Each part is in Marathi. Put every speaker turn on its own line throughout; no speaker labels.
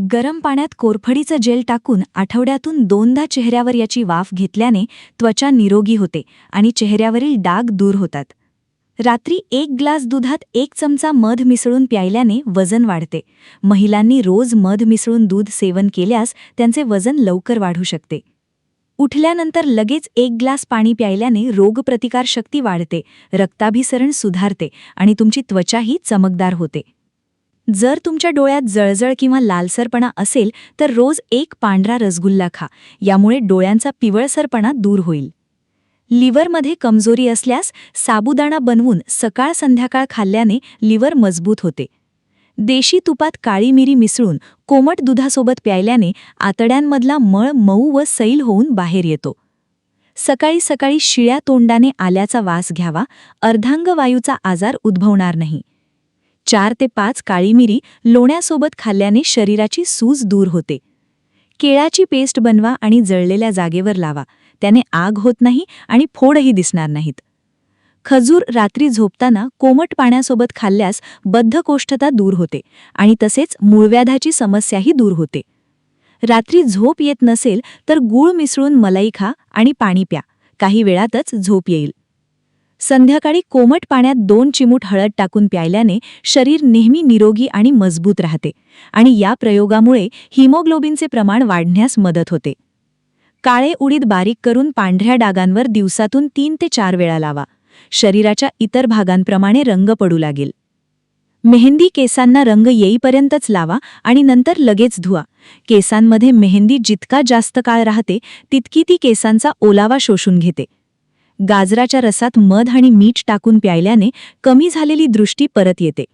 गरम पाण्यात कोरफडीचं जेल टाकून आठवड्यातून 2दा चेहऱ्यावर याची वाफ घेतल्याने त्वचा निरोगी होते आणि चेहऱ्यावरील डाग दूर होतात. रात्री 1 ग्लास दुधात 1 चमचा मध मिसळून प्यायल्याने वजन वाढते. महिलांनी रोज मध मिसळून दूध सेवन केल्यास त्यांचे वजन लवकर वाढू शकते. उठल्यानंतर लगेच 1 ग्लास पाणी प्यायल्याने रोगप्रतिकारशक्ती वाढते, रक्ताभिसरण सुधारते आणि तुमची त्वचाही चमकदार होते. जर तुमच्या डोळ्यात जळजळ किंवा लालसरपणा असेल तर रोज 1 पांढरा रसगुल्ला खा. यामुळे डोळ्यांचा पिवळसरपणा दूर होईल. लिव्हरमध्ये कमजोरी असल्यास साबुदाणा बनवून सकाळ संध्याकाळ खाल्ल्याने लिव्हर मजबूत होते. देशी तुपात काळी मिरी मिसळून कोमट दुधासोबत प्यायल्याने आतड्यांमधला मळ मऊ व सैल होऊन बाहेर येतो. सकाळी सकाळी शिळ्या तोंडाने आल्याचा वास घ्यावा, अर्धांगवायूचा आजार उद्भवणार नाही. 4 ते 5 काळी मिरी लोण्यासोबत खाल्ल्याने शरीराची सूज दूर होते. केळाची पेस्ट बनवा आणि जळलेल्या जागेवर लावा. त्याने आग होत नाही आणि फोडही दिसणार नाहीत. खजूर रात्री झोपताना कोमट पाण्यासोबत खाल्ल्यास बद्धकोष्ठता दूर होते आणि तसेच मूळव्याधाची समस्याही दूर होते. रात्री झोप येत नसेल तर गूळ मिसळून मलाई खा आणि पाणी प्या. काही वेळातच झोप येईल. संध्याकाळी कोमट पाण्यात 2 चिमूट हळद टाकून प्यायल्याने शरीर नेहमी निरोगी आणि मजबूत राहते आणि या प्रयोगामुळे हिमोग्लोबिनचे प्रमाण वाढण्यास मदत होते. काळे उडीद बारीक करून पांढऱ्या डागांवर दिवसातून 3 ते 4 वेळा लावा. शरीराच्या इतर भागांप्रमाणे रंग पडू लागेल. मेहंदी केसांना रंग येईपर्यंतच लावा आणि नंतर लगेच धुवा. केसांमध्ये मेहंदी जितका जास्त काळ राहते तितकी ती केसांचा ओलावा शोषून घेते. गाजराच्या रसात मध आणि मीठ टाकून प्यायल्याने कमी झालेली दृष्टी परत येते.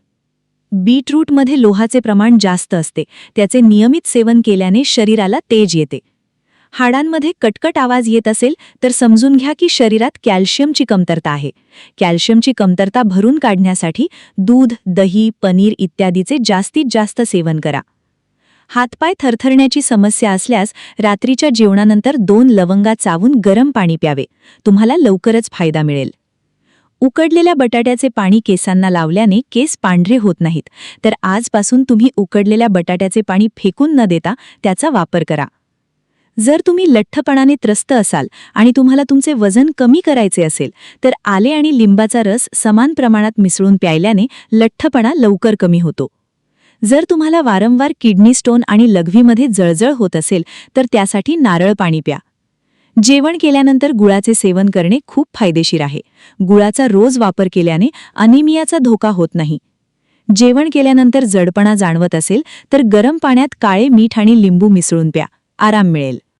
बीटरूटमध्ये लोहाचे प्रमाण जास्त असते. त्याचे नियमित सेवन केल्याने शरीराला तेज येते. हाडांमध्ये कटकट आवाज येत असेल तर समजून घ्या की शरीरात कॅल्शियमची कमतरता आहे. कॅल्शियमची कमतरता भरून काढण्यासाठी दूध, दही, पनीर इत्यादीचे जास्तीत जास्त सेवन करा. हातपाय थरथरण्याची समस्या असल्यास रात्रीच्या जेवणानंतर 2 लवंगा चावून गरम पाणी प्यावे. तुम्हाला लवकरच फायदा मिळेल. उकडलेल्या बटाट्याचे पाणी केसांना लावल्याने केस पांढरे होत नाहीत, तर आजपासून तुम्ही उकडलेल्या बटाट्याचे पाणी फेकून न देता त्याचा वापर करा. जर तुम्ही लठ्ठपणाने त्रस्त असाल आणि तुम्हाला तुमचे वजन कमी करायचे असेल तर आले आणि लिंबाचा रस समान प्रमाणात मिसळून प्यायल्याने लठ्ठपणा लवकर कमी होतो. जर तुम्हाला वारंवार किडनी स्टोन आणि लघवीमध्ये जळजळ होत असेल तर त्यासाठी नारळ पाणी प्या. जेवण केल्यानंतर गुळाचे सेवन करणे खूप फायदेशीर आहे. गुळाचा रोज वापर केल्याने अनिमियाचा धोका होत नाही. जेवण केल्यानंतर जडपणा जाणवत असेल तर गरम पाण्यात काळे मीठ आणि लिंबू मिसळून प्या. आराम मिळेल.